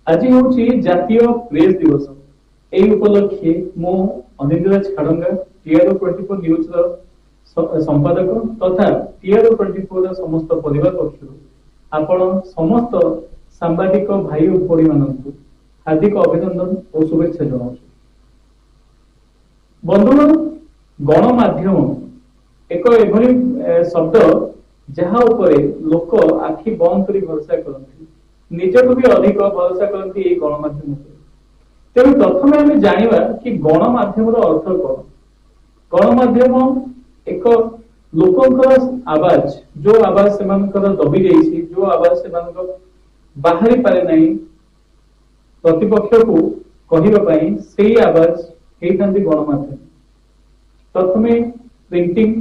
आज हूँ जातीय प्रेस दिवस। यही उपलक्षे मु अनिंद्राज खाड़ंगा TR24 न्यूज संपादक तथा TR24 समस्त परिवार पक्ष आपण समस्त सांबादिक भाई और भौणी मानक हार्दिक अभिनंदन और शुभेच्छा जनाऊँ। बंधुगण, गणमाध्यम एक एभली शब्द जहाँ उपरे लोक आखि बंद कर भरोसा करते, निजक भी अधिक भरोसा करती गणमाध्यम। तेणु प्रथम आम जाना कि गणमाध्यम अर्थ कौन। गणमाध्यम एक लोकंकर आवाज, जो आवाज से दबी जाइए, जो आवाज से बाहरी पारे नहीं प्रतिपक्ष को कहवाई, से आवाज होता गणमाध्यम। प्रथम प्रिंटिंग,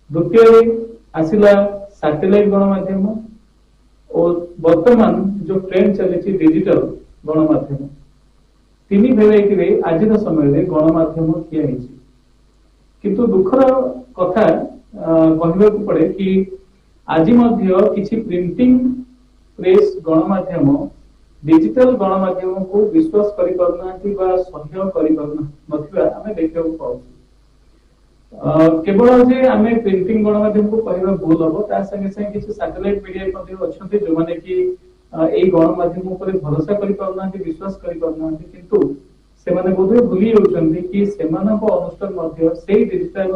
द्वितीय आसला सैटेलाइट गणमाध्यम और वर्तमान जो ट्रेंड चली डिजिटल गणमाध्यम। तीन भेराइटी आज समय गणमाध्यम ठिया किंतु दुखर कथा कहवा पड़े कि आज किसी प्रिंटिंग प्रेस गणमाध्यम डिजिटल गणमाध्यम को विश्वास कर सह्य कर देखा पाऊँ। केवल जे आम प्रिंटिंग गणमाध्यम को कहवा भूल हम, संगे संगे किसी सैटेलाइट मीडिया अच्छा जो मैंने कि गणमाध्यम भरोसा कर विश्वास कर बोधे भूली जाऊँगी कि अनुष्ठान से डिजिटल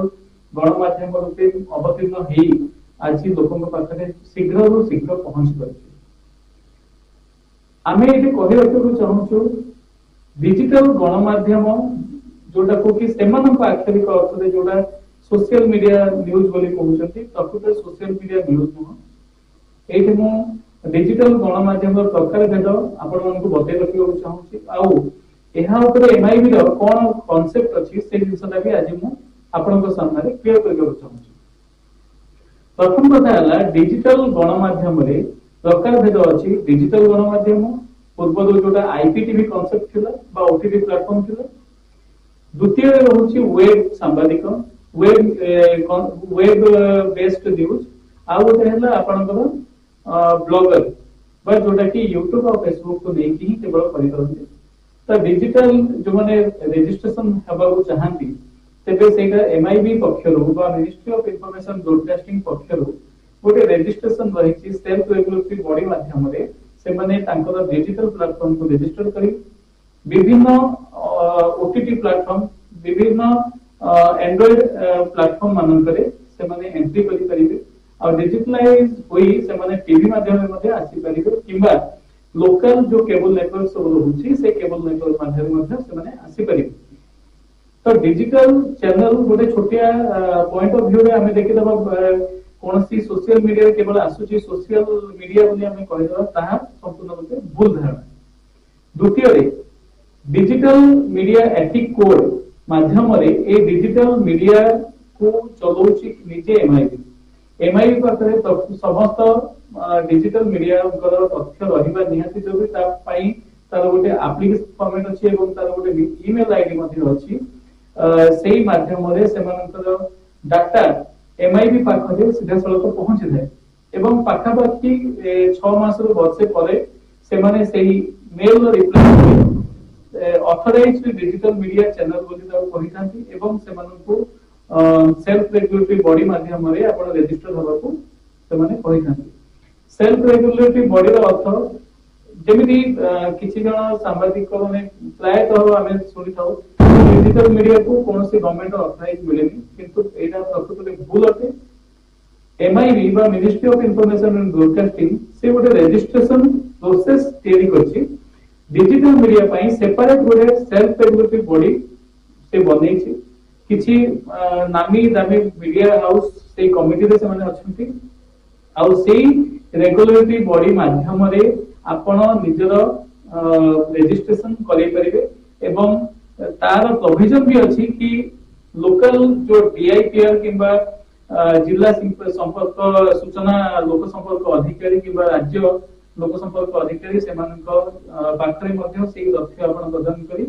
गणमाध्यम रूपे अवतीर्ण हो आज लोकों पाखे शीघ्र शीघ्र पहुंची पारे। आम ये कहवाक चाहूँ डिजिटल गणमाध्यम जोटा को कि आक्षरिक अर्थ जोटा सोशल मीडिया न्यूज बोली कहते, प्रकृत सोशल मीडिया न्यूज नुह। ये मु डिजिटल गणमाध्यम प्रकार भेद आपण बतई रखा चाहूँ। MIB कौन कॉन्सेप्ट अच्छी से जिनसा भी आज मुझे सामने क्लियर करने चाहूँ। प्रथम कथा है डिजिटल गणमाध्यम प्रकार भेद अच्छी। डिजिटल गणमाध्यम पूर्व जोटा IPTV कॉन्सेप्ट थिला OTT प्लेटफॉर्म थिला। द्वितीय रोचे वेब सांबादिक, वेब बेस्ड न्यूज। आउ गोटे है आपंकर ब्लॉगर बा जोटा कि यूट्यूब और फेसबुक को लेकिन ही केवल करते। तो डिजिटल जो मैंने रजिस्ट्रेशन होगा चाहती तेरे से MIB पक्षर मिनिस्ट्री ऑफ इंफॉर्मेशन ब्रॉडकास्टिंग पक्षर गोटे रजिस्ट्रेशन रही सेल्फ रेगुलेटरी बॉडी माध्यम से डिजिटल प्लेटफॉर्म को रजिस्टर कर विभिन्न OTT प्लेटफॉर्म, विभिन्न एंड्रॉइड प्लेटफॉर्म मानक एंट्री करेंगे और डिजिटलाइज होई से टीवी माध्यम आसी पारे कि लोकल जो केबल नेटवर्क सब रोचे से केबल नेटवर्क माध्यम आसी पारे। तो डिजिटल चैनल गोटे छोटिया पॉइंट ऑफ व्यू रे आमे देखिदबा कौन सी सोशल मीडिया केवल आसुची सोशल मीडिया बोली आमे कहिदबा ताहा संपूर्ण रूपे भूल धारणा। द्वितीय डिजिटल मीडिया एथिक कोड माध्यम ए डिजिटल मीडिया को चलाउची निजे MIB पाखरे समस्त डिजिटल मीडिया तथ्य रहिबा निहाती जरूरी। तार गोटे एप्लिकेशन फॉर्मेट अच्छी और तार गोटे ईमेल आईडी अच्छी से माध्यम डाटा MIB पाखे सीधा सड़क पहुंची थाए और पाखापाखि 6 मास रु वर्षे पर से mail reply authorised digital media channel बोली कही सेल्फ रेगुलेटरी बॉडी माध्यम रजिस्टर होगा सेल्फ रेगुलेटरी बॉडी अर्थ जमी किसी जन सांबादिक मैंने प्रायतः आम शुणी था डिजिटल मीडिया को कौन सी गवर्नमेंट ऑथराइज मिले किंतु यहाँ प्रकृत में भूल अटे। MIB बा ministry of information and broadcasting से गोटे रजिस्ट्रेशन प्रोसेस तैयारी करछि डिजिटल मीडिया पाई सेपरेट गोटे सेल्फ रेगुलेटरी बॉडी से बनै छै। किछि नामी दामी मीडिया हाउस से कमिटी रे से अछंती आउ सेही रेगुलेटरी बॉडी माध्यम रे आपण निजर रजिस्ट्रेशन करै परिबे एवं तार प्रोविजन भी अछि कि लोकल जो DIPR किंबा जिला संपर्क सूचना लोक संपर्क अधिकारी किंबा राज्य लोक संपर्क अधिकारी से पाखरे मध्य से तथ्य आपण प्रदान करी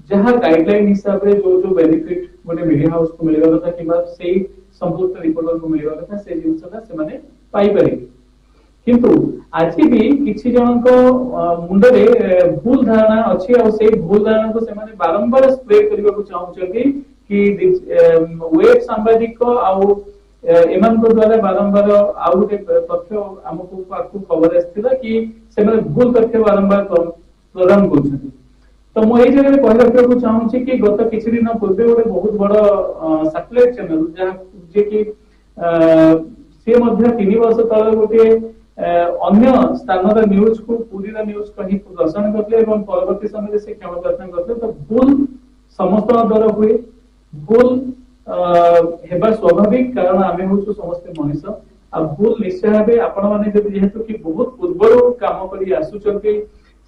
जहाँ गाइडलाइन हिसाब रे जो बेनिफिट गोटे मीडिया हाउस को मिलवा कथा किंबा से संपूर्ण रिपोर्टर को मिलवा कथा से जिनसटा से माने पाई पारे। किंतु आज भी किसी जन को मुंडे भूल धारणा अच्छी और से भूल धारणा को से बारंबार स्प्रेड करने को चाहते कि वेब सांबादिक एमान द्वारा बारंबार आउ गोटे तथ्य आमको पाखु खबर आसाला कि से भूल तथ्य बारंबार प्रदान कर तो मुझे जगह कही रखा चाहूँगी कि गत किसी दिन पूर्व गोटे बहुत बड़ सैटेलाइट चैनल जहाँ जे कि सी 3 वर्ष तले गोटे अन्य स्थान न्यूज को पूरी न्यूज कहीं प्रदर्शन करते परवर्ती समय से क्षमता करते तो भूल समस्त द्वारा हुए भूल हेबा स्वाभाविक कारण आमे होछु समस्त मनुष्य आ भूल निश्चय भाबे आपण माने जेहेतु कि बहुत पूर्व काम करी आसुचंती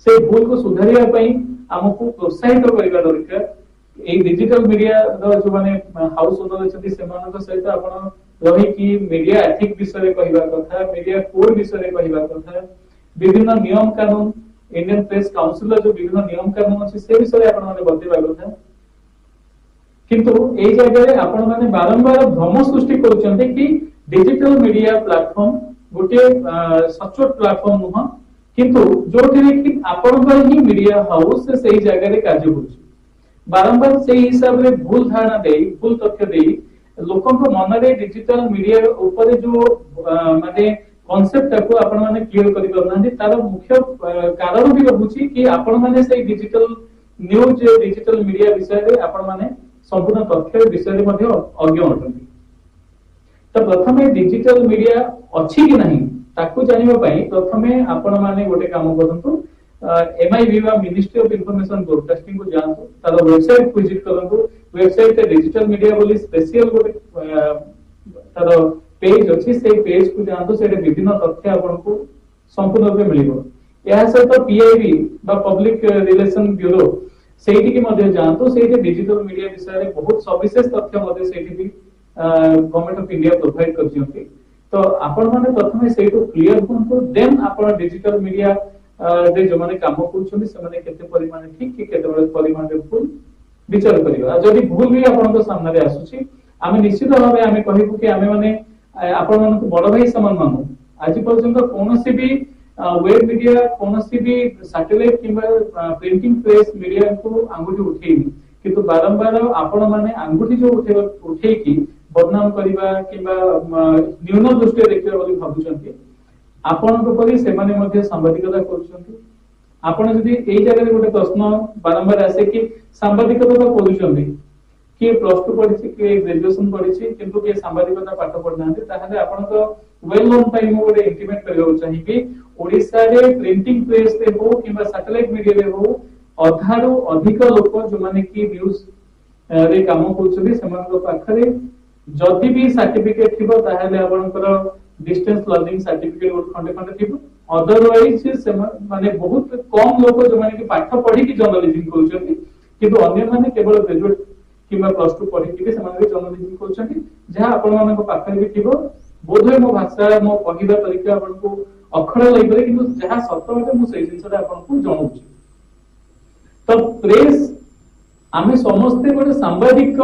से भूल को सुधारिया पई हमकु प्रोत्साहित करिबा दरकार ए डिजिटल मीडिया जो माने हाउस ओनर अछती सेमानक सहित आपण रही कि मीडिया एथिक विषय कहिबा कथा मीडिया कोड विषय कहिबा कथा विभिन्न नियम कानून इंडियन प्रेस काउंसिल जो विभिन्न नियम कानून अछि से विषय आपण माने बतेबा कथा किंतु ए जगह आपण माने बारंबार भ्रम सृष्टि करूछन्ते कि डिजिटल मीडिया प्लेटफॉर्म गोटे सचोट प्लेटफॉर्म नुह किंतु जोठी कि आपण ही मीडिया हाउस से सही जगह रे कार्य करूछ बारंबार सही हिसाब रे भूल धारणा देई भूल तथ्य देई लोकन को मन रे डिजिटल मीडिया ऊपर जो माने कांसेप्ट को आपण माने क्लियर करि परनांती तार मुख्य कारण भी रहूची कि आपण माने सही डिजिटल न्यूज डिजिटल मीडिया विषय रे आपण माने संपूर्ण तथ्य विषय अज्ञ अटंती तो प्रथमे डिजिटल मीडिया अच्छी कि नहीं ताकू जानिबा पई प्रथमे आपण माने गोटे काम करंतु एमआईबी बा मिनिस्ट्री ऑफ इंफॉर्मेशन ब्रॉडकास्टिंग को जानतो तार वेबसाइट विजिट करंतु वेबसाइट डिजिटल मीडिया बोली स्पेशल गोटे तार पेज अछि से पेज को जानतो से विभिन्न तथ्य आपनको संपूर्ण रूप मिलिबो या सहित पीआईबी बा पब्लिक रिलेशन ब्यूरो सेठी की मध्य जानतो सेठी डिजिटल मीडिया विषय रे बहुत सविशेष तथ्य मध्य सेठी भी गवर्नमेंट ऑफ इंडिया प्रोवाइड करछन्ती तो आपण माने प्रथमे सेठो क्लियर होंतो देन आपण डिजिटल मीडिया रे जो माने काम करछन्ती से माने केते परिमाण ठीक कि केते बळे परिमाण रे भूल विचार करिबा जदि भूल भी आपण को सामने रे आसुची आमे निश्चित भाबे आमे कहिबु कि आमे माने आपण मानक बड़ भाई समान मानु आज पर्यंत कोनोसी भी वेब मीडिया कोनोसी भी सैटेलाइट किंबा प्रिंटिंग प्रेस मीडिया को अंगुठी उठेनी किंतु बारंबार आपण माने अंगुठी जो उठे की बदनाम करिबा किंबा न्यून दृष्टि देखिबा बोली भाबुचंती आपण को परि से माने मध्ये सांबादिकता करूचंती आपण जदी एई जगह रे गोटे प्रश्न बारंबार आसे कि सांबादिकता तो पढुचंती कि प्लस 2 पढिछि कि ग्रेजुएशन पढिछि किंतु के सांबादिकता पाठ पढनांती ताहाले आपण को वेल नोन टाइम गोटे इंटिमेट करियो चाहिबी ओडिसा रे प्रिंटिंग प्रेस रे हो किंबा सैटेलाइट मीडिया रे हो अधारो अधिक लोक जो माने कि न्यूज रे काम करछबी सेमान पाखरे जदि भी सर्टिफिकेट थिबो ताहाले आपनकर डिस्टेंस लर्निंग सर्टिफिकेट गोट खंडे खंडे थिबो अदरवाइज से माने बहुत कम लोक जो माने कि पाठ पढी कि जर्नलिज्म करछथि किंतु अन्य माने केवल ग्रेजुएट किंबा प्लस 2 पढी कि सेमान जर्नलिज्म करछथि जहा आपण मानक पाखरे भी थिबो बोधय मो भाषा मो कहिबा तरीका आपनको अखर लइबरे किंतु जहा सत्य होते मो सही जिंसटा आपनको जणाउछि तो प्रेस आमे समस्ते गोटे सांबादिक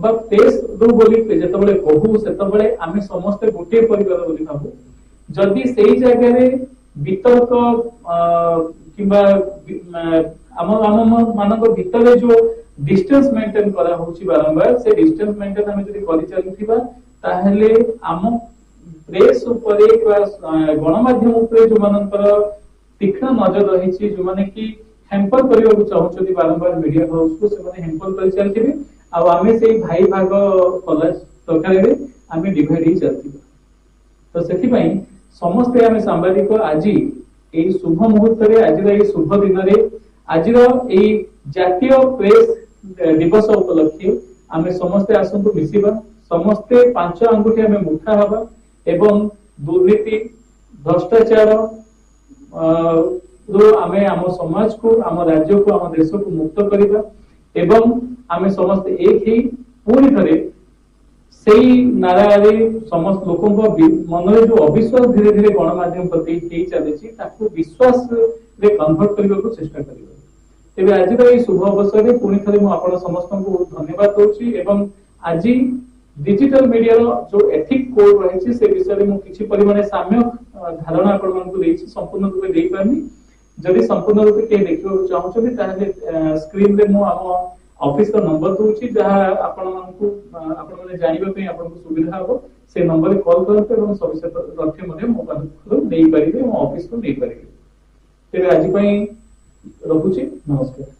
बा प्रेस दो बोली जेतबेले कहू सेतबेले आमे समस्ते गोटे परिवार बोली भाबू जदि सेही जगह रे वितर्क किंबा आम मानक भितरे जो डिस्टेंस मेंटेन करा होछि बारंबार से डिस्टेंस मेंटेन आमे जदि करि चलिथिबा ताहेले आम प्रेस ऊपर गणमाध्यम ऊपर जो मानकर तीक्ष्ण नजर रही जो माने कि हेम्पर करियो चाहउछथि बारंबार मीडिया हाउस को से माने हेम्पर करि चलथिबे आ आमे सेही भाई भाग कला सरकार रे आमे डिवाइड ही चलथिबे तो सेथि पई समस्त आमे सांबादिक आजि एई शुभ मुहूर्त रे आजि रे शुभ दिन रे आजि रो एई जातीय प्रेस दिवस उपलक्षे आमे समस्त आसंतु मिसिबा समस्ते पांच अंगुठी आमे मुठा हबा एवं दुर्नीति भ्रष्टाचार आमे आम समाज को आम राज्य को आम देश को मुक्त करिबा एवं आमे समस्त एक ही पूरी थरे सेही नारा रे समस्त लोकों को मन रे जो अविश्वास धीरे धीरे गणमाध्यम प्रति हेई चलेछि ताकू विश्वास रे कन्वर्ट करबा को चेष्टा करिबा तेबे आज रे शुभ अवसर रे पूरी थरे मु आपण समस्त को धन्यवाद दोछि एवं आज डिजिटल मीडिया जो एथिक कोड रही से विषय में किसी परिमाण साम्य धारणा आपण संपूर्ण रूप दे पारनी जदि संपूर्ण रूप के देखियो चाहछथि ताहे स्क्रीन रे मो हम ऑफिस का नंबर दूची जहां आपण माने जानिबा पे आपण को सुविधा हो से नंबर कॉल करते एवं सविशेष तथ्य मध्ये मो पाखु नै परिबे मो ऑफिस को नै परिबे तेरे आज पई रखुची नमस्कार।